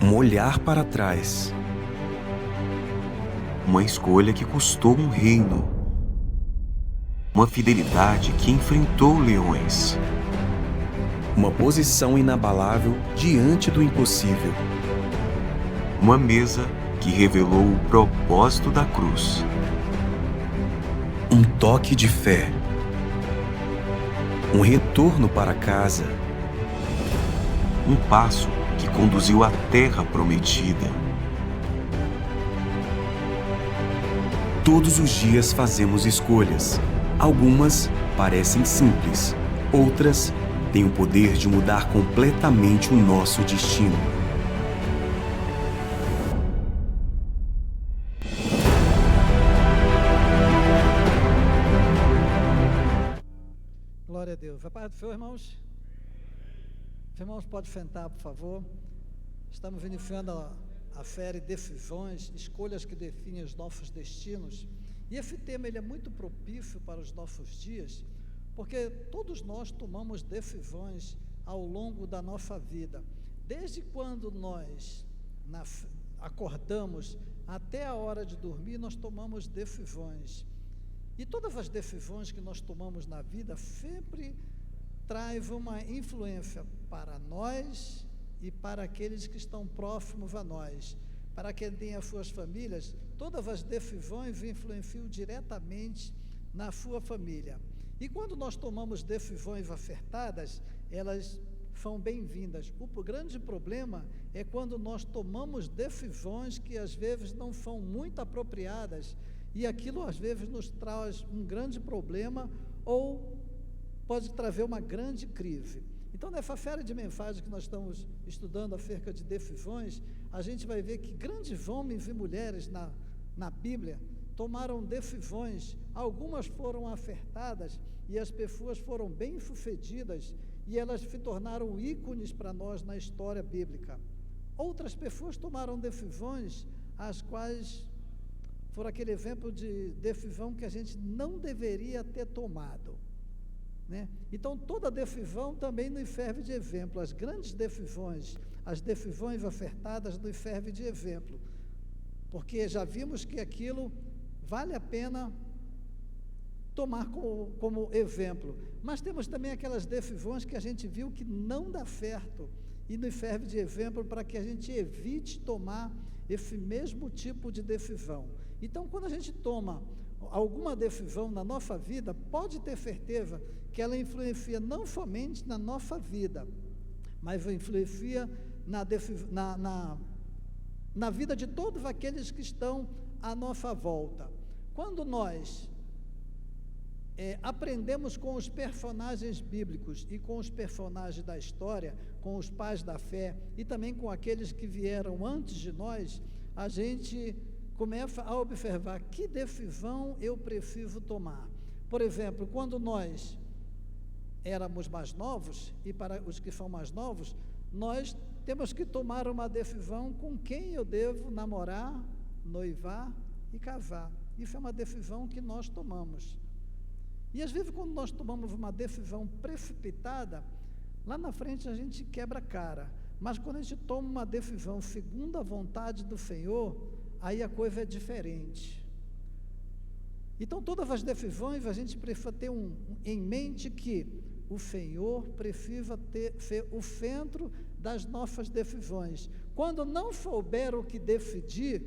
Um olhar para trás. Uma escolha que custou um reino. Uma fidelidade que enfrentou leões. Uma posição inabalável diante do impossível. Uma mesa que revelou o propósito da cruz. Um toque de fé. Um retorno para casa. Um passo que conduziu à terra prometida. Todos os dias fazemos escolhas. Algumas parecem simples, outras têm o poder de mudar completamente o nosso destino. Glória a Deus. A paz do Senhor, irmãos? Os irmãos podem sentar, por favor. Estamos iniciando a série Decisões, escolhas que definem os nossos destinos. E esse tema ele é muito propício para os nossos dias, porque todos nós tomamos decisões ao longo da nossa vida. Desde quando nós acordamos até a hora de dormir, nós tomamos decisões. E todas as decisões que nós tomamos na vida sempre traz uma influência para nós e para aqueles que estão próximos a nós. Para quem tem as suas famílias, todas as decisões influenciam diretamente na sua família. E quando nós tomamos decisões acertadas, elas são bem-vindas. O grande problema é quando nós tomamos decisões que às vezes não são muito apropriadas, e aquilo às vezes nos traz um grande problema ou pode trazer uma grande crise. Então, nessa série de mensagens que nós estamos estudando acerca de decisões, a gente vai ver que grandes homens e mulheres na Bíblia tomaram decisões, algumas foram acertadas e as pessoas foram bem-sucedidas e elas se tornaram ícones para nós na história bíblica. Outras pessoas tomaram decisões as quais foram aquele exemplo de decisão que a gente não deveria ter tomado, né? Então, toda decisão também nos serve de exemplo. As grandes decisões, as decisões acertadas nos servem de exemplo, porque já vimos que aquilo vale a pena tomar como exemplo. Mas temos também aquelas decisões que a gente viu que não dá certo e nos serve de exemplo para que a gente evite tomar esse mesmo tipo de decisão. Então, quando a gente toma alguma decisão na nossa vida, pode ter certeza que ela influencia não somente na nossa vida, mas influencia na vida de todos aqueles que estão à nossa volta. Quando nós aprendemos com os personagens bíblicos e com os personagens da história, com os pais da fé e também com aqueles que vieram antes de nós, a gente começa a observar que decisão eu preciso tomar. Por exemplo, quando nós éramos mais novos, e para os que são mais novos, nós temos que tomar uma decisão com quem eu devo namorar, noivar e casar. Isso é uma decisão que nós tomamos. E às vezes quando nós tomamos uma decisão precipitada, lá na frente a gente quebra a cara. Mas quando a gente toma uma decisão segundo a vontade do Senhor, aí a coisa é diferente. Então, todas as decisões, a gente precisa ter em mente que o Senhor precisa ser o centro das nossas decisões. Quando não souber o que decidir,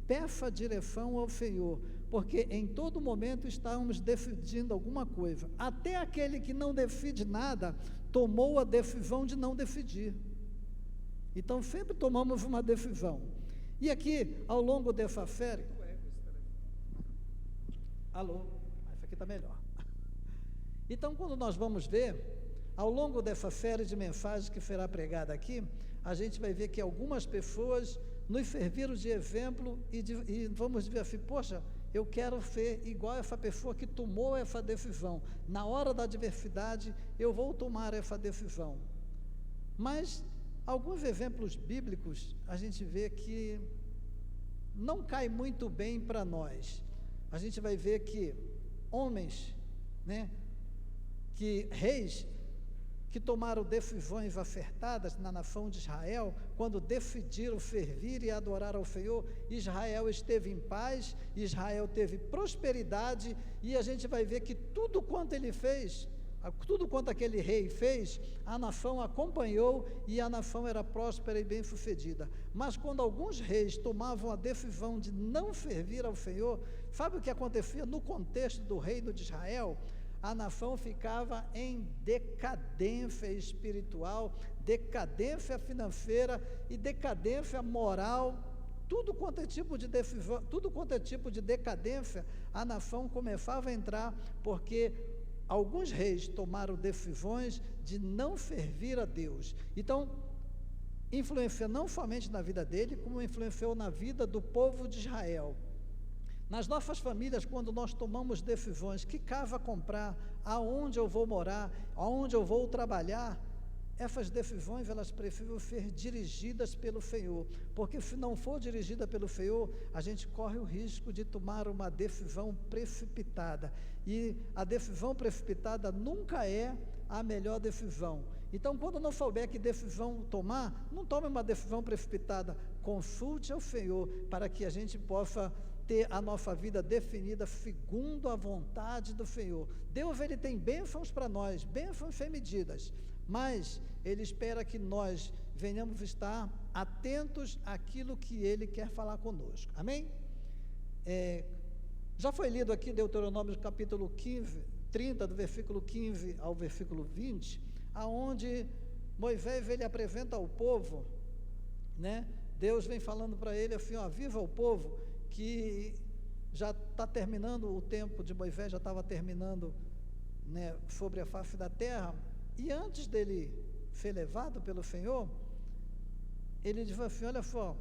peça direção ao Senhor, porque em todo momento estamos decidindo alguma coisa. Até aquele que não decide nada, tomou a decisão de não decidir. Então, sempre tomamos uma decisão. E aqui, ao longo dessa série... Alô? Essa aqui está melhor. Então, quando nós vamos ver, ao longo dessa série de mensagens que será pregada aqui, a gente vai ver que algumas pessoas nos serviram de exemplo e vamos dizer assim, poxa, eu quero ser igual a essa pessoa que tomou essa decisão. Na hora da adversidade, eu vou tomar essa decisão. Mas alguns exemplos bíblicos, a gente vê que não cai muito bem para nós. A gente vai ver que homens, né, reis, que tomaram decisões acertadas na nação de Israel, quando decidiram servir e adorar ao Senhor, Israel esteve em paz, Israel teve prosperidade, e a gente vai ver que tudo quanto ele fez, tudo quanto aquele rei fez, a nação acompanhou e a nação era próspera e bem-sucedida. Mas quando alguns reis tomavam a decisão de não servir ao Senhor, sabe o que acontecia no contexto do reino de Israel? A nação ficava em decadência espiritual, decadência financeira e decadência moral. Tudo quanto é tipo de decisão, tudo quanto é tipo de decadência, a nação começava a entrar, porque alguns reis tomaram decisões de não servir a Deus. Então, influenciou não somente na vida dele, como influenciou na vida do povo de Israel. Nas nossas famílias, quando nós tomamos decisões, que casa comprar, aonde eu vou morar, aonde eu vou trabalhar, essas decisões, elas precisam ser dirigidas pelo Senhor, porque se não for dirigida pelo Senhor, a gente corre o risco de tomar uma decisão precipitada, e a decisão precipitada nunca é a melhor decisão. Então, quando não souber que decisão tomar, não tome uma decisão precipitada, consulte ao Senhor, para que a gente possa ter a nossa vida definida segundo a vontade do Senhor. Deus, ele tem bênçãos para nós, bênçãos sem medidas, mas ele espera que nós venhamos estar atentos àquilo que ele quer falar conosco. Amém? Já foi lido aqui Deuteronômio capítulo 30, do versículo 15 ao versículo 20, aonde Moisés, ele apresenta ao povo, né? Deus vem falando para ele assim, ó, avisa o povo que já está terminando o tempo de Moisés, já estava terminando, né, sobre a face da terra, e antes dele ser levado pelo Senhor, ele diz assim, olha só,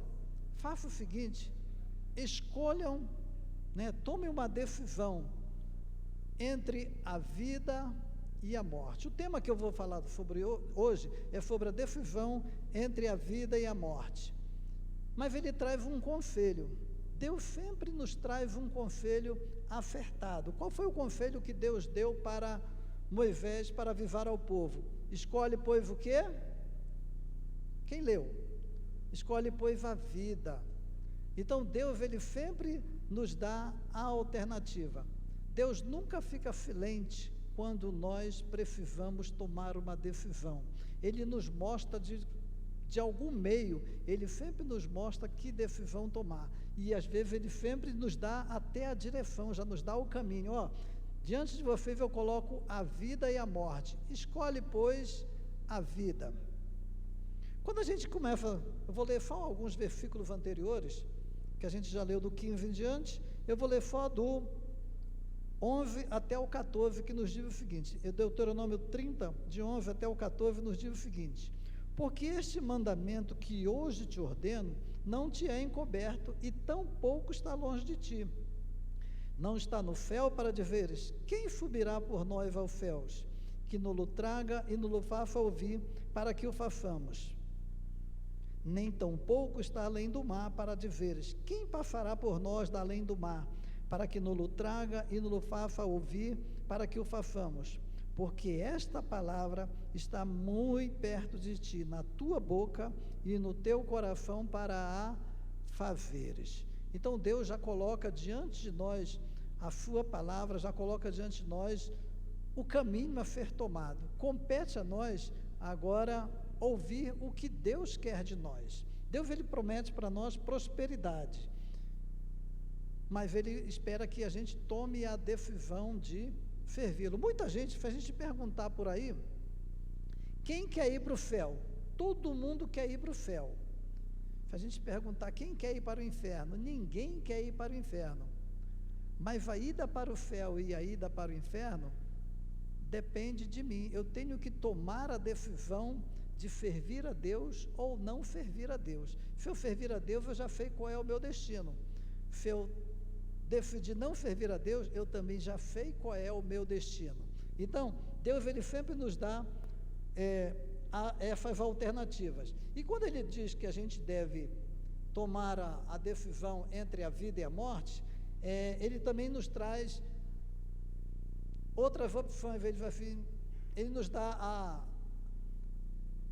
faça o seguinte, escolham, né, tomem uma decisão entre a vida e a morte. O tema que eu vou falar sobre hoje é sobre a decisão entre a vida e a morte, mas ele traz um conselho. Deus sempre nos traz um conselho acertado. Qual foi o conselho que Deus deu para Moisés para avisar ao povo? Escolhe, pois, o quê? Quem leu? Escolhe, pois, a vida. Então, Deus, ele sempre nos dá a alternativa. Deus nunca fica silente quando nós precisamos tomar uma decisão. Ele nos mostra de algum meio, ele sempre nos mostra que decisão tomar, e às vezes ele sempre nos dá até a direção, já nos dá o caminho, ó, diante de vocês eu coloco a vida e a morte, escolhe, pois, a vida. Quando a gente começa, eu vou ler só alguns versículos anteriores, que a gente já leu do 15 em diante, eu vou ler só do 11 até o 14, que nos diz o seguinte, Deuteronômio 30, de 11 até o 14, nos diz o seguinte, porque este mandamento que hoje te ordeno, não te é encoberto, e tão pouco está longe de ti. Não está no céu para dizeres, quem subirá por nós aos céus? Que nos traga e nos faça ouvir, para que o façamos. Nem tão pouco está além do mar para dizeres, quem passará por nós da além do mar? Para que nos traga e nos faça ouvir, para que o façamos. Porque esta palavra está muito perto de ti, na tua boca e no teu coração, para a fazeres. Então Deus já coloca diante de nós a sua palavra, já coloca diante de nós o caminho a ser tomado. Compete a nós agora ouvir o que Deus quer de nós. Deus, ele promete para nós prosperidade, mas ele espera que a gente tome a decisão de servi-lo. Muita gente, se a gente perguntar por aí, quem quer ir para o céu? Todo mundo quer ir para o céu. Se a gente perguntar quem quer ir para o inferno, ninguém quer ir para o inferno. Mas a ida para o céu e a ida para o inferno depende de mim. Eu tenho que tomar a decisão de servir a Deus ou não servir a Deus. Se eu servir a Deus, eu já sei qual é o meu destino. Se eu decidir não servir a Deus, eu também já sei qual é o meu destino. Então, Deus, ele sempre nos dá essas alternativas. E quando ele diz que a gente deve tomar a decisão entre a vida e a morte, ele também nos traz outras opções. Ele nos dá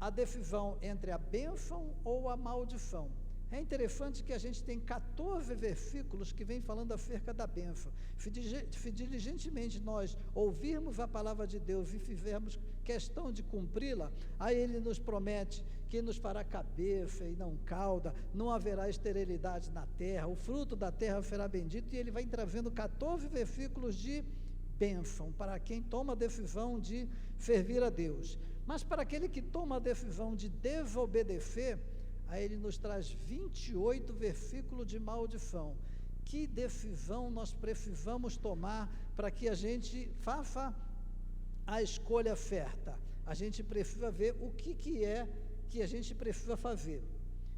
a decisão entre a bênção ou a maldição. É interessante que a gente tem 14 versículos que vem falando acerca da bênção. Se diligentemente nós ouvirmos a palavra de Deus e fizermos questão de cumpri-la, aí Ele nos promete que nos fará cabeça e não cauda, não haverá esterilidade na terra, o fruto da terra será bendito, e Ele vai trazendo 14 versículos de bênção para quem toma a decisão de servir a Deus. Mas para aquele que toma a decisão de desobedecer, aí Ele nos traz 28 versículos de maldição. Que decisão nós precisamos tomar para que a gente faça a escolha certa? A gente precisa ver o que é que a gente precisa fazer.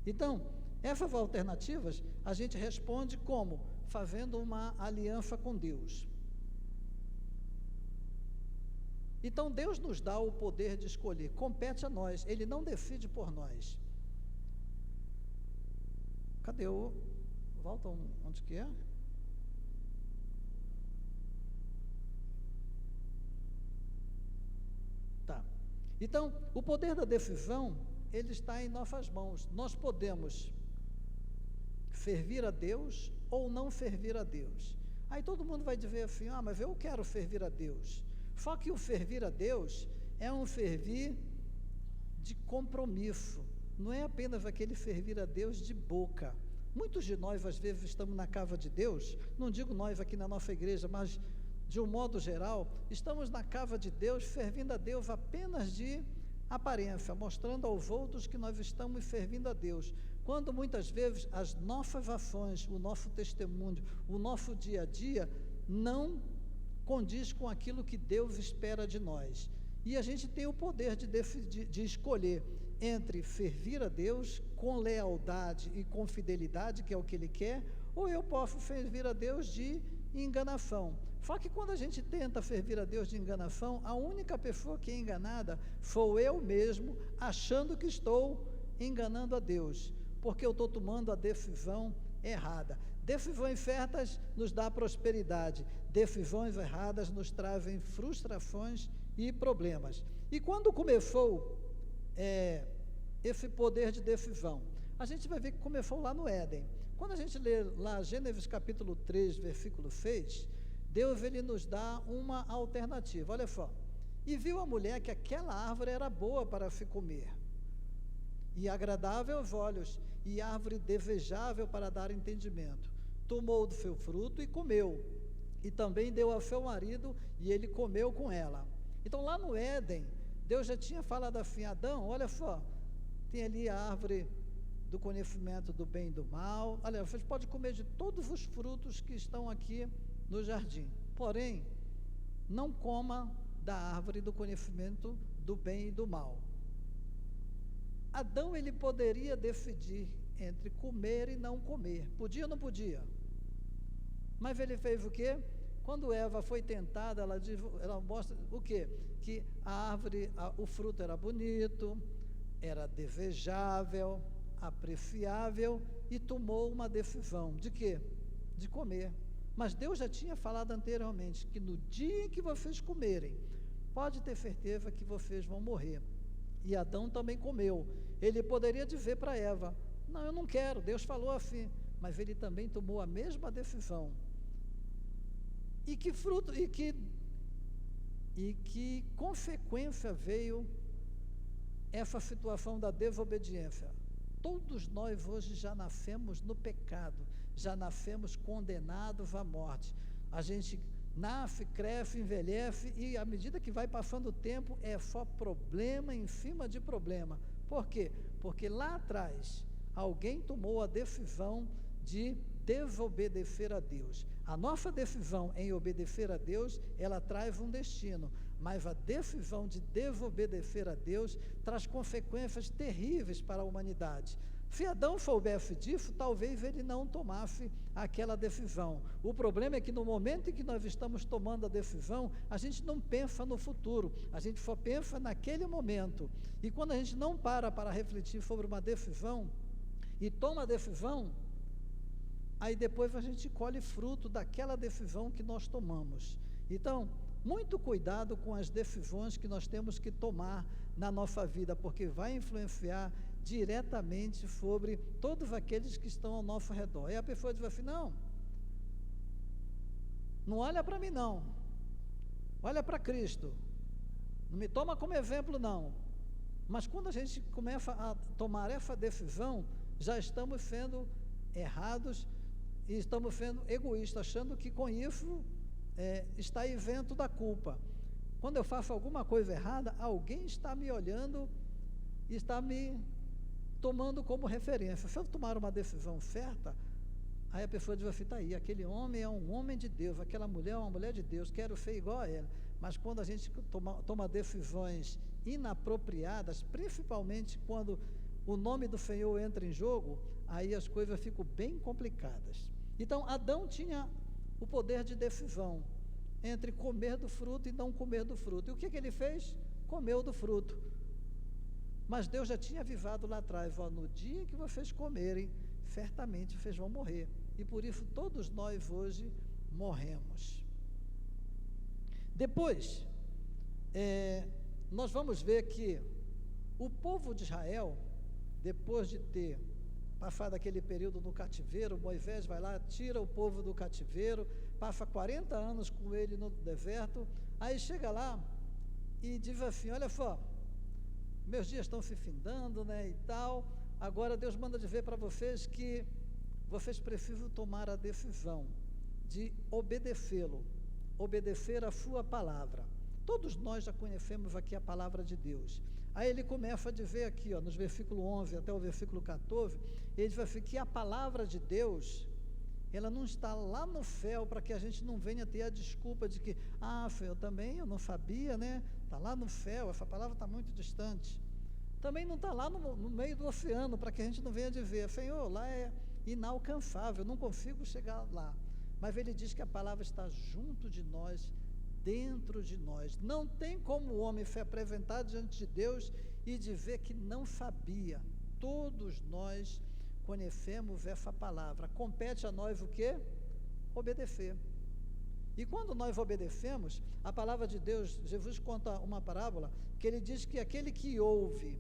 Então, essas alternativas, a gente responde como? Fazendo uma aliança com Deus. Então, Deus nos dá o poder de escolher, compete a nós, Ele não decide por nós. Cadê o... Volta onde que é? Tá. Então, o poder da decisão, ele está em nossas mãos. Nós podemos servir a Deus ou não servir a Deus. Aí todo mundo vai dizer assim, mas eu quero servir a Deus. Só que o servir a Deus é um servir de compromisso. Não é apenas aquele servir a Deus de boca. Muitos de nós, às vezes, estamos na casa de Deus, não digo nós aqui na nossa igreja, mas de um modo geral, estamos na casa de Deus, servindo a Deus apenas de aparência, mostrando aos outros que nós estamos servindo a Deus, quando muitas vezes as nossas ações, o nosso testemunho, o nosso dia a dia, não condiz com aquilo que Deus espera de nós. E a gente tem o poder de escolher entre servir a Deus com lealdade e com fidelidade, que é o que Ele quer, ou eu posso servir a Deus de enganação. Só que quando a gente tenta servir a Deus de enganação, a única pessoa que é enganada sou eu mesmo, achando que estou enganando a Deus, porque eu estou tomando a decisão errada. Decisões certas nos dá prosperidade, decisões erradas nos trazem frustrações e problemas. E quando começou esse poder de decisão, a gente vai ver que começou lá no Éden. Quando a gente lê lá Gênesis capítulo 3, versículo 6, Deus ele nos dá uma alternativa. Olha só, e viu a mulher que aquela árvore era boa para se comer, e agradável aos olhos, e árvore desejável para dar entendimento. Tomou do seu fruto e comeu, e também deu ao seu marido, e ele comeu com ela. Então lá no Éden, Deus já tinha falado assim, Adão, olha só, tem ali a árvore do conhecimento do bem e do mal, olha, vocês podem comer de todos os frutos que estão aqui no jardim, porém, não coma da árvore do conhecimento do bem e do mal. Adão, ele poderia decidir entre comer e não comer, podia ou não podia? Mas ele fez o quê? Quando Eva foi tentada, ela mostra o quê? Que a árvore, o fruto era bonito, era desejável, apreciável, e tomou uma decisão, de quê? De comer. Mas Deus já tinha falado anteriormente, que no dia em que vocês comerem, pode ter certeza que vocês vão morrer. E Adão também comeu. Ele poderia dizer para Eva, não, eu não quero, Deus falou assim, mas ele também tomou a mesma decisão. E que fruto, e que consequência veio essa situação da desobediência? Todos nós hoje já nascemos no pecado, já nascemos condenados à morte. A gente nasce, cresce, envelhece, e à medida que vai passando o tempo, é só problema em cima de problema. Por quê? Porque lá atrás, alguém tomou a decisão de desobedecer a Deus. A nossa decisão em obedecer a Deus, ela traz um destino, mas a decisão de desobedecer a Deus traz consequências terríveis para a humanidade. Se Adão soubesse disso, talvez ele não tomasse aquela decisão. O problema é que no momento em que nós estamos tomando a decisão, a gente não pensa no futuro, a gente só pensa naquele momento. E quando a gente não para refletir sobre uma decisão e toma a decisão, aí depois a gente colhe fruto daquela decisão que nós tomamos. Então, muito cuidado com as decisões que nós temos que tomar na nossa vida, porque vai influenciar diretamente sobre todos aqueles que estão ao nosso redor. E a pessoa diz assim, não olha para mim não, olha para Cristo, não me toma como exemplo não. Mas quando a gente começa a tomar essa decisão, já estamos sendo errados e estamos sendo egoístas, achando que com isso está isento da culpa. Quando eu faço alguma coisa errada, alguém está me olhando e está me tomando como referência. Se eu tomar uma decisão certa, aí a pessoa diz assim, está aí, aquele homem é um homem de Deus, aquela mulher é uma mulher de Deus, quero ser igual a ela. Mas quando a gente toma decisões inapropriadas, principalmente quando o nome do Senhor entra em jogo, aí as coisas ficam bem complicadas. Então, Adão tinha o poder de decisão entre comer do fruto e não comer do fruto. E o que ele fez? Comeu do fruto. Mas Deus já tinha avisado lá atrás, no dia que vocês comerem, certamente vocês vão morrer. E por isso todos nós hoje morremos. Depois, nós vamos ver que o povo de Israel, depois de ter passado aquele período no cativeiro, Moisés vai lá, tira o povo do cativeiro, passa 40 anos com ele no deserto, aí chega lá e diz assim, olha só, meus dias estão se findando, e tal, agora Deus manda dizer para vocês que vocês precisam tomar a decisão de obedecê-lo, obedecer a sua palavra. Todos nós já conhecemos aqui a palavra de Deus. Aí ele começa a dizer aqui, nos versículos 11 até o versículo 14, ele diz assim, que a palavra de Deus, ela não está lá no céu para que a gente não venha ter a desculpa de que, eu não sabia, está lá no céu, essa palavra está muito distante. Também não está lá no meio do oceano, para que a gente não venha dizer, Senhor, lá é inalcançável, não consigo chegar lá. Mas ele diz que a palavra está junto de nós, dentro de nós. Não tem como o homem se apresentar diante de Deus e dizer que não sabia. Todos nós conhecemos essa palavra. Compete a nós o quê? Obedecer. E quando nós obedecemos, a palavra de Deus, Jesus conta uma parábola, que ele diz que aquele que ouve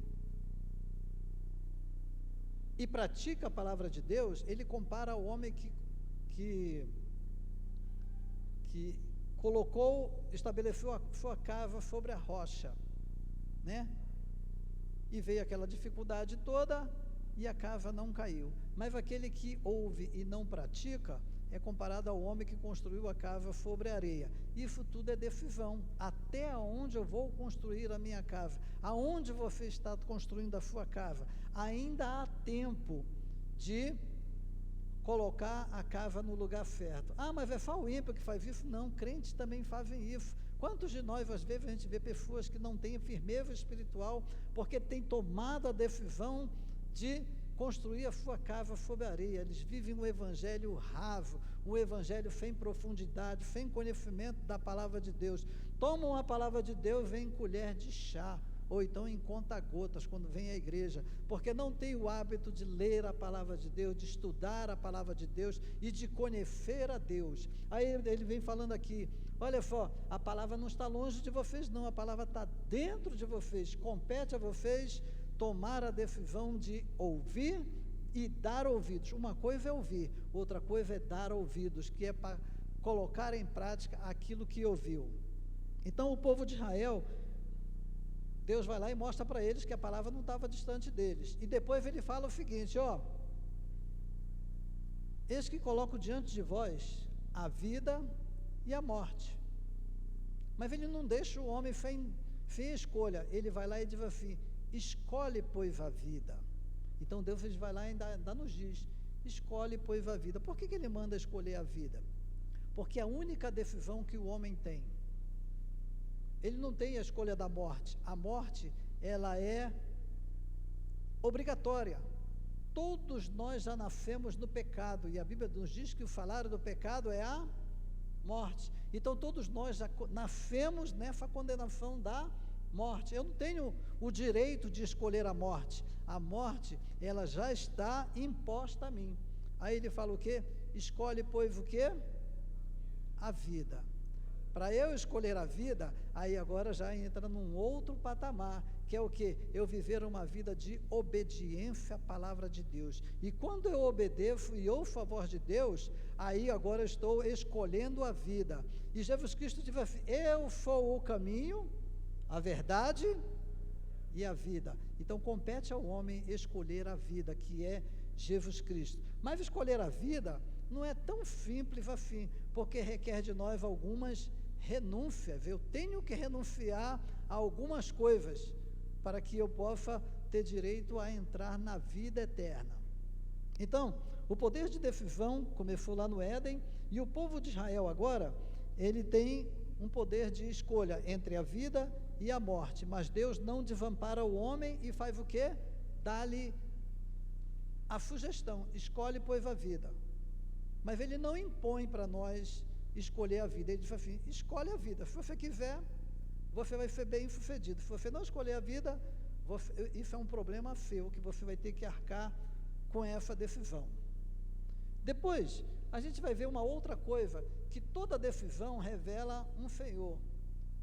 e pratica a palavra de Deus, ele compara ao homem que estabeleceu a sua casa sobre a rocha, e veio aquela dificuldade toda e a casa não caiu. Mas aquele que ouve e não pratica é comparado ao homem que construiu a casa sobre a areia. Isso tudo é decisão. Até onde eu vou construir a minha casa? Aonde você está construindo a sua casa? Ainda há tempo de colocar a casa no lugar certo. Mas é só o ímpio que faz isso? Não, crentes também fazem isso. Quantos de nós, às vezes, a gente vê pessoas que não têm firmeza espiritual, porque têm tomado a decisão de construir a sua casa sobre a areia. Eles vivem um evangelho raso, um evangelho sem profundidade, sem conhecimento da palavra de Deus. Tomam a palavra de Deus, vem em colher de chá, ou então em conta-gotas, quando vem à igreja, porque não tem o hábito de ler a palavra de Deus, de estudar a palavra de Deus e de conhecer a Deus. Aí ele vem falando aqui, olha só, a palavra não está longe de vocês não, a palavra está dentro de vocês, compete a vocês tomar a decisão de ouvir e dar ouvidos. Uma coisa é ouvir, outra coisa é dar ouvidos, que é para colocar em prática aquilo que ouviu. Então o povo de Israel, Deus vai lá e mostra para eles que a palavra não estava distante deles. E depois ele fala o seguinte, eis que coloco diante de vós a vida e a morte. Mas ele não deixa o homem sem escolha. Ele vai lá e diz assim, escolhe, pois, a vida. Então Deus vai lá e ainda nos diz, escolhe, pois, a vida. Por que ele manda escolher a vida? Porque a única decisão que o homem tem, ele não tem a escolha da morte. A morte, ela é obrigatória. Todos nós já nascemos no pecado, e a Bíblia nos diz que o salário do pecado é a morte. Então todos nós já nascemos nessa condenação da morte. Eu não tenho o direito de escolher a morte. A morte, ela já está imposta a mim. Aí ele fala o quê? Escolhe, pois, o quê? A vida. Para eu escolher a vida, aí agora já entra num outro patamar, que é o quê? Eu viver uma vida de obediência à palavra de Deus. E quando eu obedeço e ouço a voz de Deus, aí agora eu estou escolhendo a vida. E Jesus Cristo diz assim: eu sou o caminho, a verdade e a vida. Então compete ao homem escolher a vida, que é Jesus Cristo. Mas escolher a vida não é tão simples assim, porque requer de nós algumas renúncias. Eu tenho que renunciar a algumas coisas para que eu possa ter direito a entrar na vida eterna. Então, o poder de decisão começou lá no Éden, e o povo de Israel agora, ele tem um poder de escolha entre a vida e a morte, mas Deus não desampara o homem e faz o quê? Dá-lhe a sugestão: escolhe, pois, a vida. Mas ele não impõe para nós escolher a vida. Ele diz assim: escolhe a vida. Se você quiser, você vai ser bem sucedido. Se você não escolher a vida, isso é um problema seu, que você vai ter que arcar com essa decisão. Depois, a gente vai ver uma outra coisa, que toda decisão revela um Senhor,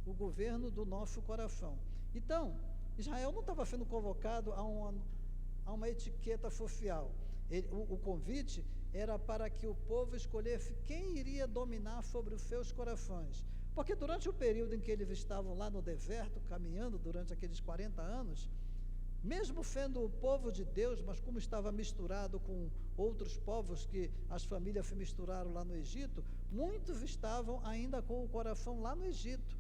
o governo do nosso coração. Então, Israel não estava sendo convocado a uma etiqueta social. O convite era para que o povo escolhesse quem iria dominar sobre os seus corações. Porque durante o período em que eles estavam lá no deserto, caminhando durante aqueles 40 anos, mesmo sendo o povo de Deus, mas como estava misturado com outros povos que as famílias se misturaram lá no Egito, muitos estavam ainda com o coração lá no Egito,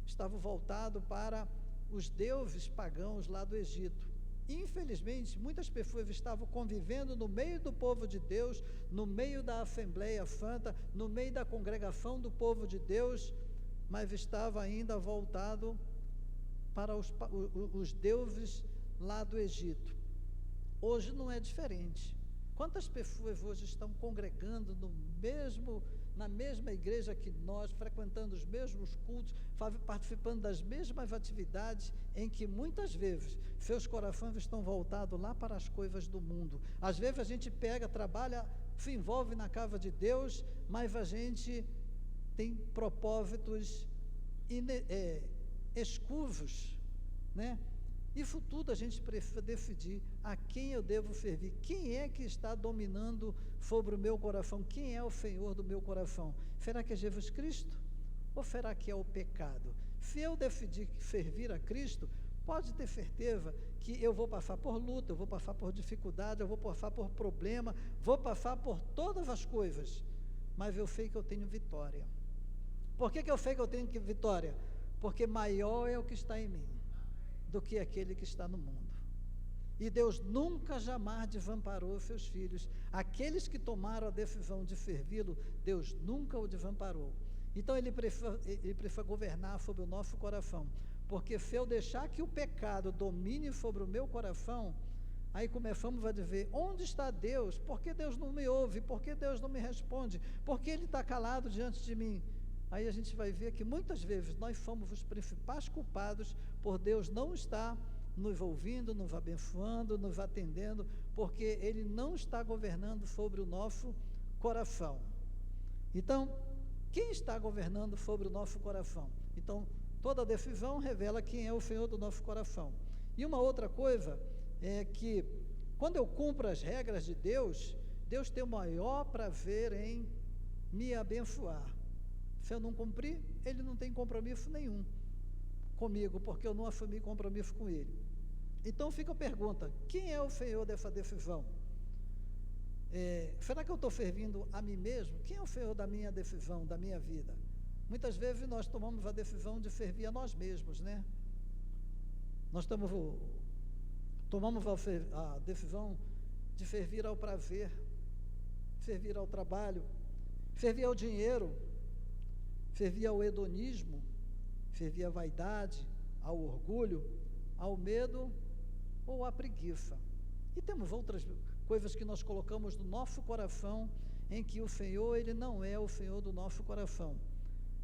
estavam voltados para os deuses pagãos lá do Egito. Infelizmente, muitas pessoas estavam convivendo no meio do povo de Deus, no meio da Assembleia Santa, no meio da congregação do povo de Deus, mas estava ainda voltado para os deuses lá do Egito. Hoje não é diferente. Quantas pessoas hoje estão congregando na mesma igreja que nós, frequentando os mesmos cultos, participando das mesmas atividades, em que muitas vezes seus corações estão voltados lá para as coisas do mundo. Às vezes a gente pega, trabalha, se envolve na casa de Deus, mas a gente tem propósitos escusos, né? Isso tudo a gente precisa decidir a quem eu devo servir. Quem é que está dominando sobre o meu coração? Quem é o Senhor do meu coração? Será que é Jesus Cristo? Ou será que é o pecado? Se eu decidir servir a Cristo, pode ter certeza que eu vou passar por luta, eu vou passar por dificuldade, eu vou passar por problema, vou passar por todas as coisas, mas eu sei que eu tenho vitória. Por que eu sei que eu tenho vitória? Porque maior é o que está em mim do que aquele que está no mundo. E Deus nunca, jamais desamparou os seus filhos. Aqueles que tomaram a decisão de servi-lo, Deus nunca o desamparou. Então ele precisa governar sobre o nosso coração, porque se eu deixar que o pecado domine sobre o meu coração, aí começamos a dizer: onde está Deus? Por que Deus não me ouve? Por que Deus não me responde? Por que Ele está calado diante de mim? Aí a gente vai ver que muitas vezes nós somos os principais culpados por Deus não estar nos ouvindo, nos abençoando, nos atendendo, porque Ele não está governando sobre o nosso coração. Então, quem está governando sobre o nosso coração? Então, toda decisão revela quem é o Senhor do nosso coração. E uma outra coisa é que, quando eu cumpro as regras de Deus, Deus tem o maior prazer em me abençoar. Se eu não cumprir, Ele não tem compromisso nenhum comigo, porque eu não assumi compromisso com Ele. Então fica a pergunta: quem é o Senhor dessa decisão? Será que eu estou servindo a mim mesmo? Quem é o Senhor da minha decisão, da minha vida? Muitas vezes nós tomamos a decisão de servir a nós mesmos, né? Nós tomamos a decisão de servir ao prazer, servir ao trabalho, servir ao dinheiro, servir ao hedonismo, servir à vaidade, ao orgulho, ao medo ou à preguiça. E temos outras coisas que nós colocamos no nosso coração, em que o Senhor, Ele não é o Senhor do nosso coração.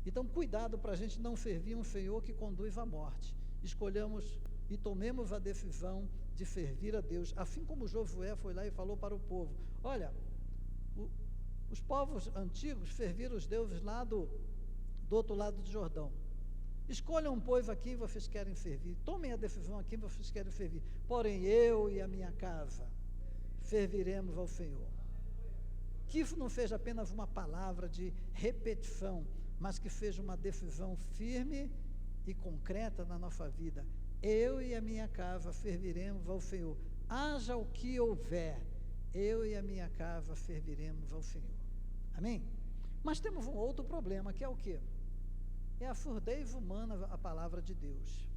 Então, cuidado para a gente não servir um Senhor que conduz à morte. Escolhamos e tomemos a decisão de servir a Deus, assim como Josué foi lá e falou para o povo: olha, os povos antigos serviram os deuses lá do do outro lado do Jordão. Escolham um povo a quem vocês querem servir. Tomem a decisão a quem vocês querem servir. Porém, eu e a minha casa serviremos ao Senhor. Que isso não seja apenas uma palavra de repetição, mas que seja uma decisão firme e concreta na nossa vida. Eu e a minha casa serviremos ao Senhor. Haja o que houver, eu e a minha casa serviremos ao Senhor. Amém? Mas temos um outro problema, que é o quê? É a surdez humana à palavra de Deus.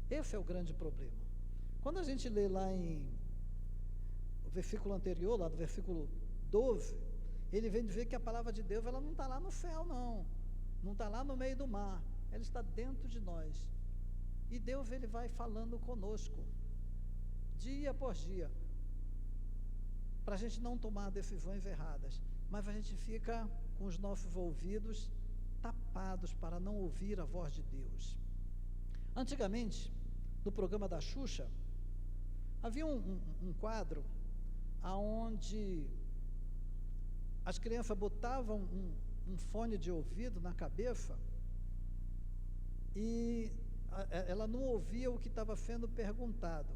Esse é o grande problema. Quando a gente lê lá em o versículo anterior, lá do versículo 12, ele vem dizer que a palavra de Deus, ela não está lá no céu, não. Não está lá no meio do mar. Ela está dentro de nós. E Deus, ele vai falando conosco, dia após dia, para a gente não tomar decisões erradas, mas a gente fica com os nossos ouvidos tapados para não ouvir a voz de Deus. Antigamente, no programa da Xuxa, havia um quadro onde as crianças botavam um fone de ouvido na cabeça e ela não ouvia o que estava sendo perguntado.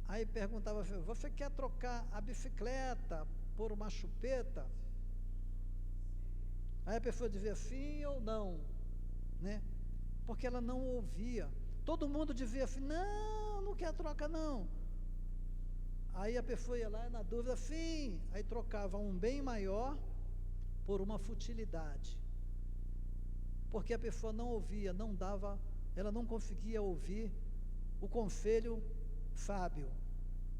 Aí perguntava: você quer trocar a bicicleta por uma chupeta? Aí a pessoa dizia sim ou não, né? Porque ela não ouvia. Todo mundo dizia assim: não, não quer troca não. Aí a pessoa ia lá na dúvida, sim. Aí trocava um bem maior por uma futilidade. Porque a pessoa não ouvia, não dava, ela não conseguia ouvir o conselho sábio.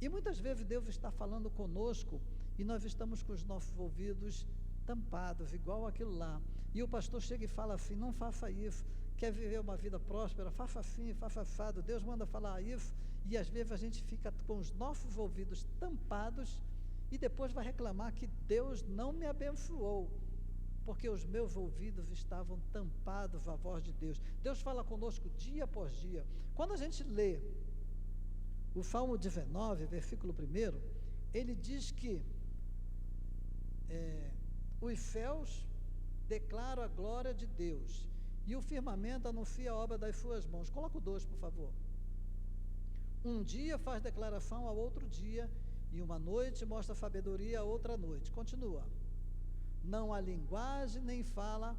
E muitas vezes Deus está falando conosco e nós estamos com os nossos ouvidos tampados, igual aquilo lá. E o pastor chega e fala assim: não faça isso. Quer viver uma vida próspera? Faça assim, faça assado. Deus manda falar isso. E às vezes a gente fica com os nossos ouvidos tampados e depois vai reclamar que Deus não me abençoou, porque os meus ouvidos estavam tampados à voz de Deus. Deus fala conosco dia após dia. Quando a gente lê o Salmo 19, versículo 1, ele diz que os céus declaram a glória de Deus e o firmamento anuncia a obra das suas mãos. Coloca o 2, por favor. Um dia faz declaração ao outro dia, e uma noite mostra sabedoria a outra noite. Continua. Não há linguagem nem fala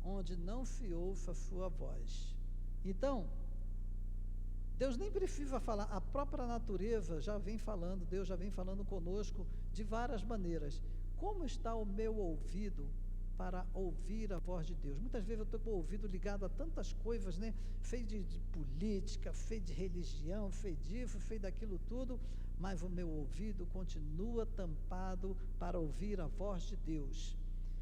onde não se ouça a sua voz. Então, Deus nem precisa falar, a própria natureza já vem falando, Deus já vem falando conosco de várias maneiras. Como está o meu ouvido para ouvir a voz de Deus? Muitas vezes eu estou com o ouvido ligado a tantas coisas, né? Feio de política, feio de religião, feio disso, feio daquilo tudo, mas o meu ouvido continua tampado para ouvir a voz de Deus.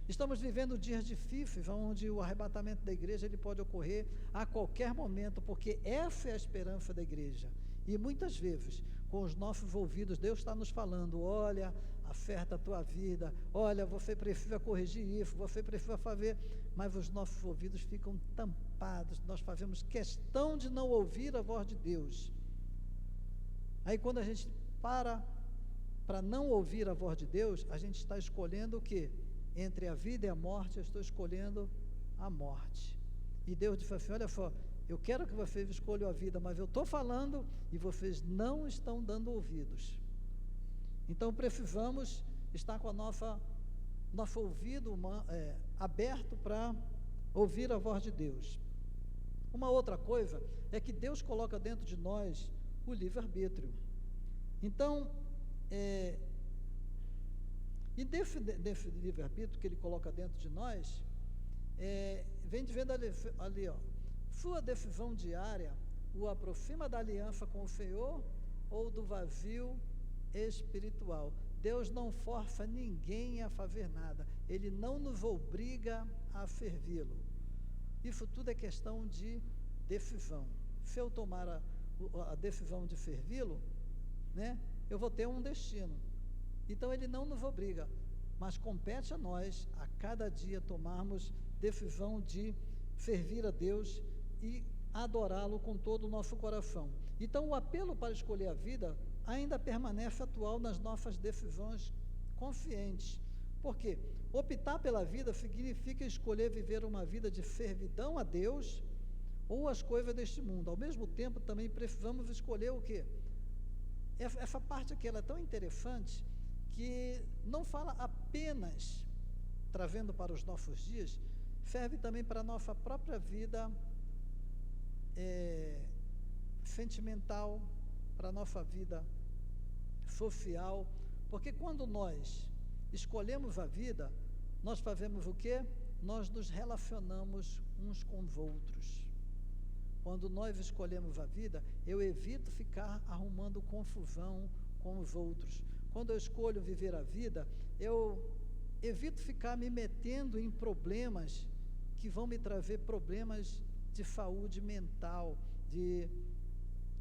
Estamos vivendo dias difíceis, onde o arrebatamento da igreja ele pode ocorrer a qualquer momento, porque essa é a esperança da igreja. E muitas vezes, com os nossos ouvidos, Deus está nos falando: olha, acerta a tua vida, olha, você precisa corrigir isso, você precisa fazer, mas os nossos ouvidos ficam tampados, nós fazemos questão de não ouvir a voz de Deus. Aí quando a gente para não ouvir a voz de Deus, a gente está escolhendo o quê? Entre a vida e a morte, eu estou escolhendo a morte. E Deus disse assim: olha só, eu quero que vocês escolham a vida, mas eu estou falando e vocês não estão dando ouvidos. Então precisamos estar com nosso ouvido aberto para ouvir a voz de Deus. Uma outra coisa é que Deus coloca dentro de nós o livre-arbítrio. Então, e desse livre-arbítrio que Ele coloca dentro de nós, vem dizendo ali, ó, sua decisão diária o aproxima da aliança com o Senhor ou do vazio espiritual. Deus não força ninguém a fazer nada, Ele não nos obriga a servi-lo. Isso tudo é questão de decisão. Se eu tomar a decisão de servi-lo, né, eu vou ter um destino. Então Ele não nos obriga, mas compete a nós a cada dia tomarmos decisão de servir a Deus e adorá-lo com todo o nosso coração. Então o apelo para escolher a vida ainda permanece atual nas nossas decisões conscientes. Por quê? Optar pela vida significa escolher viver uma vida de servidão a Deus ou as coisas deste mundo. Ao mesmo tempo, também precisamos escolher o quê? Essa parte aqui ela é tão interessante que não fala apenas, trazendo para os nossos dias, serve também para a nossa própria vida sentimental, para a nossa vida social, porque quando nós escolhemos a vida, nós fazemos o quê? Nós nos relacionamos uns com os outros. Quando nós escolhemos a vida, eu evito ficar arrumando confusão com os outros. Quando eu escolho viver a vida, eu evito ficar me metendo em problemas que vão me trazer problemas de saúde mental, de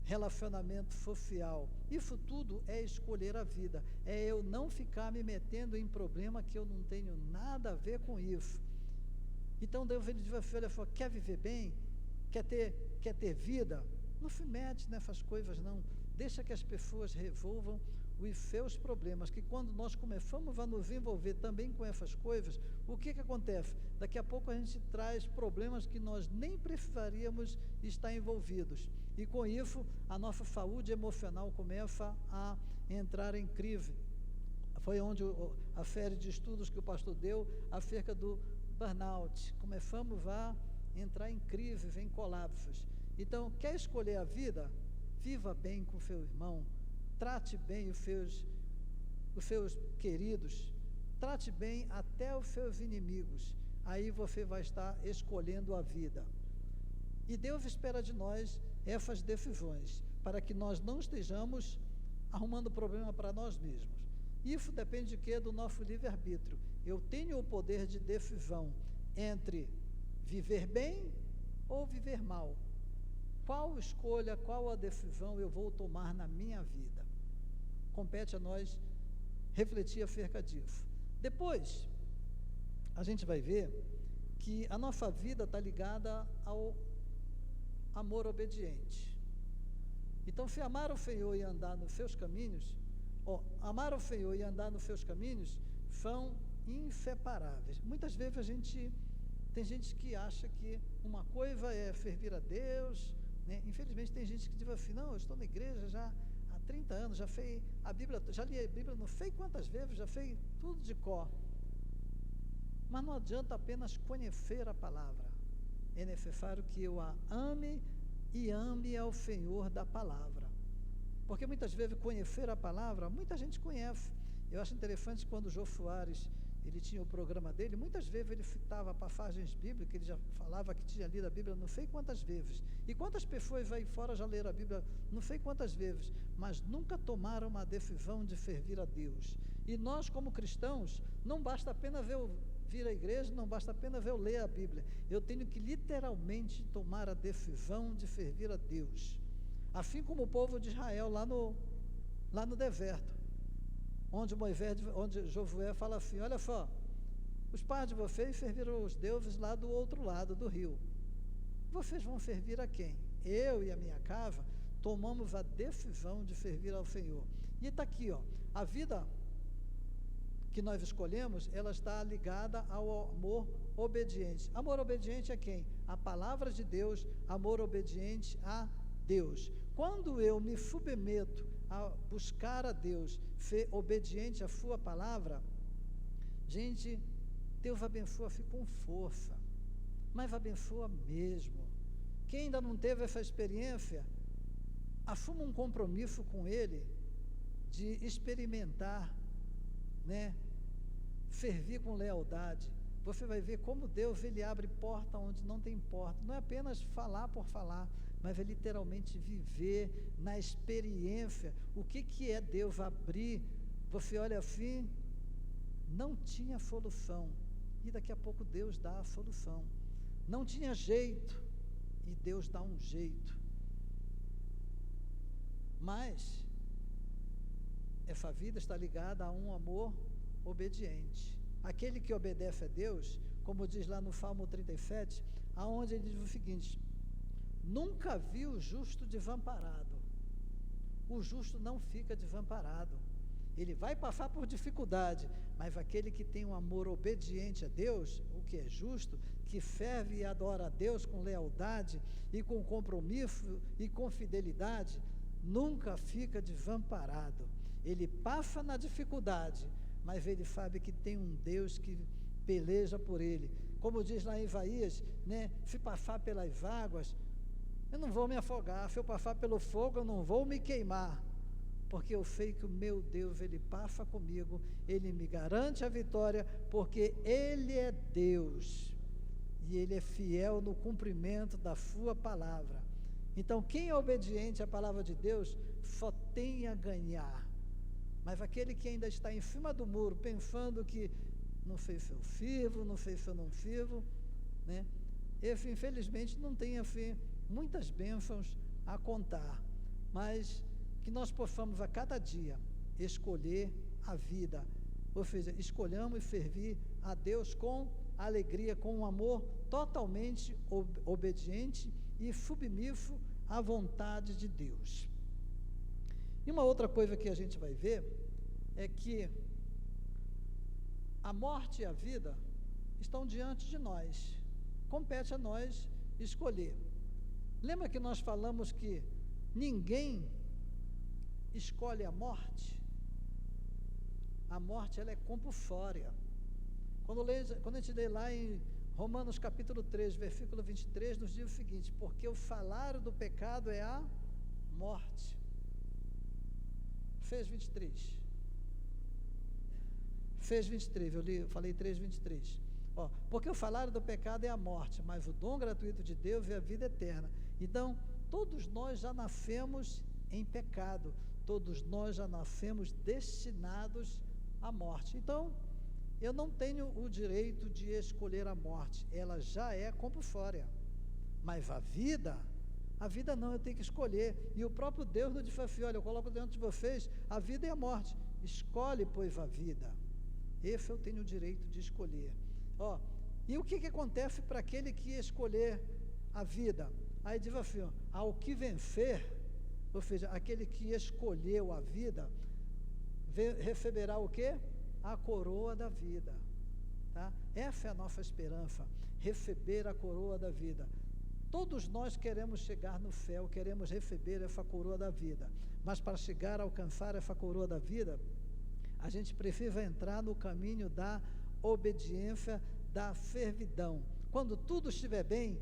relacionamento social. Isso tudo é escolher a vida, é eu não ficar me metendo em problema que eu não tenho nada a ver com isso. Então Deus ele diz assim, olha só, quer viver bem? Quer ter vida? Não se mete nessas coisas não, deixa que as pessoas resolvam os seus problemas, que quando nós começamos a nos envolver também com essas coisas, o que acontece? Daqui a pouco a gente traz problemas que nós nem precisaríamos estar envolvidos, e com isso a nossa saúde emocional começa a entrar em crise. Foi onde a série de estudos que o pastor deu acerca do burnout, começamos a entrar em crises, em colapsos. Então, quer escolher a vida? Viva bem com o seu irmão, trate bem os seus queridos, trate bem até os seus inimigos, aí você vai estar escolhendo a vida. E Deus espera de nós essas decisões, para que nós não estejamos arrumando problema para nós mesmos. Isso depende de quê? Do nosso livre-arbítrio. Eu tenho o poder de decisão entre viver bem ou viver mal. Qual escolha, qual a decisão eu vou tomar na minha vida? Compete a nós refletir acerca disso. Depois, a gente vai ver que a nossa vida está ligada ao amor obediente. Então, se amar o Senhor e andar nos seus caminhos, amar o Senhor e andar nos seus caminhos são inseparáveis. Muitas vezes tem gente que acha que uma coisa é servir a Deus, né? Infelizmente tem gente que diz assim, não, eu estou na igreja já há 30 anos, já li a Bíblia não sei quantas vezes, já sei tudo de cor. Mas não adianta apenas conhecer a palavra, é necessário que eu a ame e ame ao Senhor da palavra. Porque muitas vezes conhecer a palavra, muita gente conhece. Eu acho interessante quando o Jô Soares, ele tinha o programa dele, muitas vezes ele citava passagens bíblicas, ele já falava que tinha lido a Bíblia não sei quantas vezes. E quantas pessoas aí fora já leram a Bíblia não sei quantas vezes, mas nunca tomaram uma decisão de servir a Deus. E nós, como cristãos, não basta apenas vir à igreja, não basta apenas eu ler a Bíblia. Eu tenho que literalmente tomar a decisão de servir a Deus. Assim como o povo de Israel lá no deserto, onde Josué fala assim, olha só, os pais de vocês serviram os deuses lá do outro lado do rio. Vocês vão servir a quem? Eu e a minha casa tomamos a decisão de servir ao Senhor. E está aqui, a vida que nós escolhemos, ela está ligada ao amor obediente. Amor obediente a quem? A palavra de Deus, amor obediente a Deus. Quando eu me submeto a buscar a Deus, ser obediente à sua palavra, gente, Deus abençoa com força, mas abençoa mesmo. Quem ainda não teve essa experiência, assuma um compromisso com Ele, de experimentar, né, servir com lealdade. Você vai ver como Deus, Ele abre porta onde não tem porta, não é apenas falar por falar, mas é literalmente viver na experiência, o que é Deus abrir, você olha assim, não tinha solução, e daqui a pouco Deus dá a solução, não tinha jeito, e Deus dá um jeito, mas essa vida está ligada a um amor obediente, aquele que obedece a Deus, como diz lá no Salmo 37, aonde ele diz o seguinte, nunca vi o justo desamparado, o justo não fica desamparado, ele vai passar por dificuldade, mas aquele que tem um amor obediente a Deus, o que é justo, que ferve e adora a Deus com lealdade e com compromisso e com fidelidade, nunca fica desamparado. Ele passa na dificuldade, mas ele sabe que tem um Deus que peleja por ele. Como diz lá em Isaías, né? Se passar pelas águas, eu não vou me afogar. Se eu passar pelo fogo, eu não vou me queimar. Porque eu sei que o meu Deus, ele passa comigo, ele me garante a vitória, porque ele é Deus. E ele é fiel no cumprimento da sua palavra. Então, quem é obediente à palavra de Deus, só tem a ganhar. Mas aquele que ainda está em cima do muro, pensando que não sei se eu sirvo, não sei se eu não sirvo, né? Esse, infelizmente, não tem, assim, muitas bênçãos a contar. Mas que nós possamos a cada dia escolher a vida, ou seja, escolhamos servir a Deus com alegria, com um amor totalmente obediente e submisso à vontade de Deus. E uma outra coisa que a gente vai ver é que a morte e a vida estão diante de nós, compete a nós escolher. Lembra que nós falamos que ninguém escolhe a morte? A morte, ela é compulsória. Quando a gente lê lá em Romanos capítulo 3, versículo 23, nos diz o seguinte: porque o salário do pecado é a morte. Fez 23. Fez 23, eu falei 3, 23. Porque o salário do pecado é a morte, mas o dom gratuito de Deus é a vida eterna. Então, todos nós já nascemos em pecado, todos nós já nascemos destinados à morte. Então, eu não tenho o direito de escolher a morte, ela já é compulsória. Mas a vida não, eu tenho que escolher. E o próprio Deus nos disse assim: olha, eu coloco diante de vocês a vida e a morte. Escolhe, pois, a vida. Esse eu tenho o direito de escolher. E o que acontece para aquele que escolher a vida? Aí diz assim: ao que vencer, ou seja, aquele que escolheu a vida, receberá o quê? A coroa da vida. Tá? Essa é a nossa esperança, receber a coroa da vida. Todos nós queremos chegar no céu, queremos receber essa coroa da vida, mas para chegar a alcançar essa coroa da vida, a gente precisa entrar no caminho da obediência, da servidão. Quando tudo estiver bem,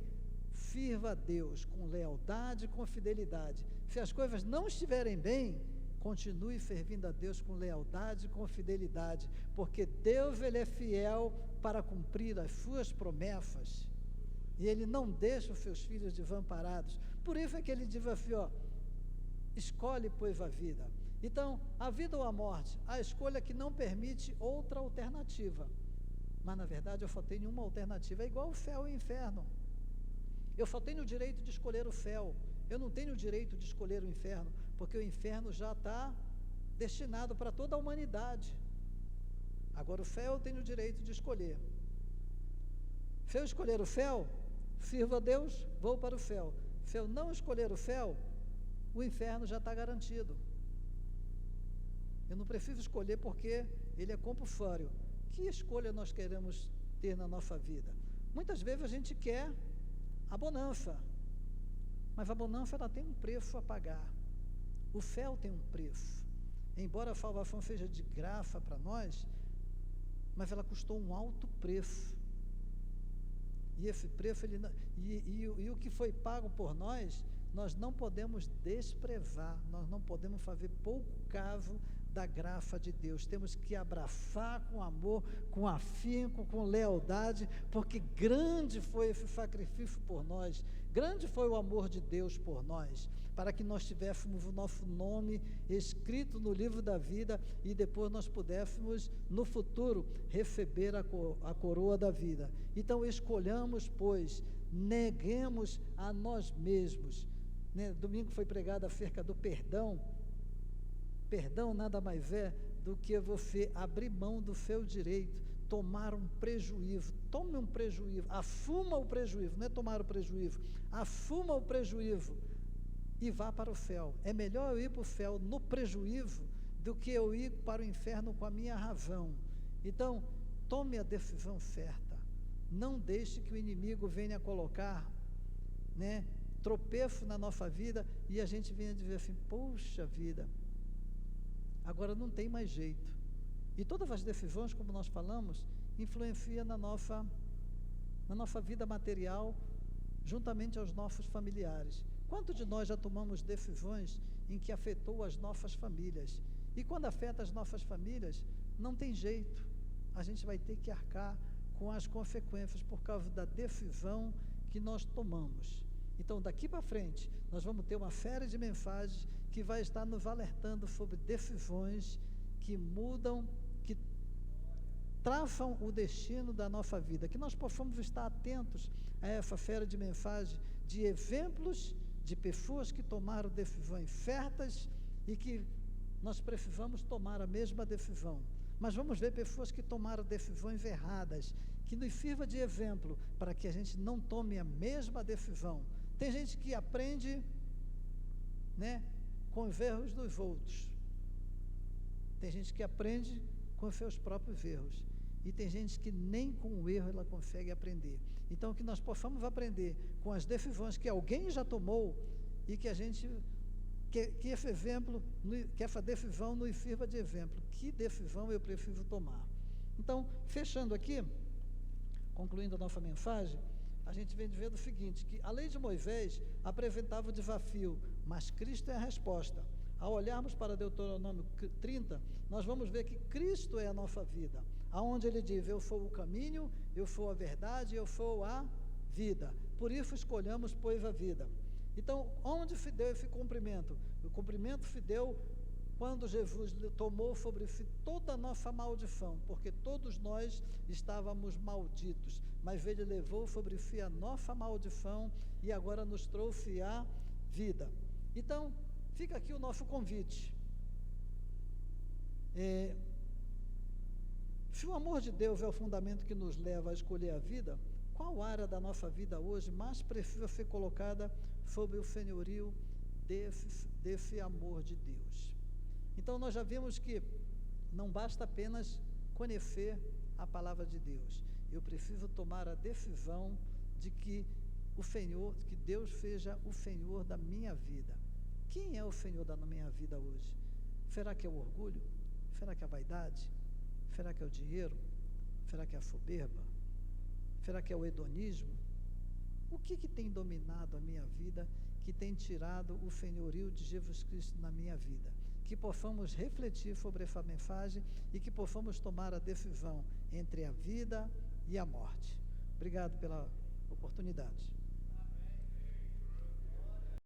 sirva a Deus com lealdade e com fidelidade. Se as coisas não estiverem bem, continue servindo a Deus com lealdade e com fidelidade, porque Deus, ele é fiel para cumprir as suas promessas, e ele não deixa os seus filhos desamparados. Por isso é que ele diz assim: escolhe, pois, a vida. Então, a vida ou a morte, a escolha que não permite outra alternativa. Mas, na verdade, eu só tenho uma alternativa, é igual o céu e o inferno. Eu só tenho o direito de escolher o céu, eu não tenho o direito de escolher o inferno, porque o inferno já está destinado para toda a humanidade. Agora, o céu eu tenho o direito de escolher. Se eu escolher o céu, sirvo a Deus, vou para o céu. Se eu não escolher o céu, o inferno já está garantido. Eu não preciso escolher porque ele é compulsório. Que escolha nós queremos ter na nossa vida? Muitas vezes a gente quer a bonança, mas a bonança, ela tem um preço a pagar. O céu tem um preço. Embora a salvação seja de graça para nós, mas ela custou um alto preço. E esse preço, o que foi pago por nós não podemos desprezar, nós não podemos fazer pouco caso da graça de Deus. Temos que abraçar com amor, com afinco, com lealdade, porque grande foi esse sacrifício por nós, grande foi o amor de Deus por nós, para que nós tivéssemos o nosso nome escrito no livro da vida e depois nós pudéssemos, no futuro, receber a coroa da vida. Então, escolhamos, pois, neguemos a nós mesmos. Domingo foi pregado acerca do perdão. Perdão nada mais é do que você abrir mão do seu direito, tomar um prejuízo. Tome um prejuízo, assuma o prejuízo, não é tomar o prejuízo, assuma o prejuízo e vá para o céu. É melhor eu ir para o céu no prejuízo do que eu ir para o inferno com a minha razão. Então, tome a decisão certa. Não deixe que o inimigo venha colocar, né, tropeço na nossa vida e a gente venha dizer assim, poxa vida, agora não tem mais jeito. E todas as decisões, como nós falamos, influenciam na nossa vida material, juntamente aos nossos familiares. Quantos de nós já tomamos decisões em que afetou as nossas famílias? E quando afeta as nossas famílias, não tem jeito. A gente vai ter que arcar com as consequências por causa da decisão que nós tomamos. Então, daqui para frente, nós vamos ter uma série de mensagens que vai estar nos alertando sobre decisões que mudam, que traçam o destino da nossa vida. Que nós possamos estar atentos a essa série de mensagens, de exemplos de pessoas que tomaram decisões certas e que nós precisamos tomar a mesma decisão. Mas vamos ver pessoas que tomaram decisões erradas, que nos sirva de exemplo para que a gente não tome a mesma decisão. Tem gente que aprende, né, com os erros dos outros. Tem gente que aprende com os seus próprios erros. E tem gente que nem com o erro ela consegue aprender. Então, que nós possamos aprender com as decisões que alguém já tomou e que a gente, que esse exemplo, que essa decisão nos sirva de exemplo. Que decisão eu preciso tomar? Então, fechando aqui, concluindo a nossa mensagem, a gente vem dizendo o seguinte, que a lei de Moisés apresentava o desafio, mas Cristo é a resposta. Ao olharmos para Deuteronômio 30, nós vamos ver que Cristo é a nossa vida, aonde ele diz, eu sou o caminho, eu sou a verdade, eu sou a vida. Por isso escolhamos, pois, a vida. Então, onde se deu esse cumprimento? O cumprimento se deu quando Jesus tomou sobre si toda a nossa maldição, porque todos nós estávamos malditos, mas ele levou sobre si a nossa maldição e agora nos trouxe a vida. Então, fica aqui o nosso convite. Se o amor de Deus é o fundamento que nos leva a escolher a vida, qual área da nossa vida hoje mais precisa ser colocada sob o senhorio desse amor de Deus? Então, nós já vimos que não basta apenas conhecer a palavra de Deus. Eu preciso tomar a decisão de que que Deus seja o Senhor da minha vida. Quem é o Senhor da minha vida hoje? Será que é o orgulho? Será que é a vaidade? Será que é o dinheiro? Será que é a soberba? Será que é o hedonismo? O que tem dominado a minha vida, que tem tirado o senhorio de Jesus Cristo na minha vida? Que possamos refletir sobre essa mensagem e que possamos tomar a decisão entre a vida e a morte. Obrigado pela oportunidade.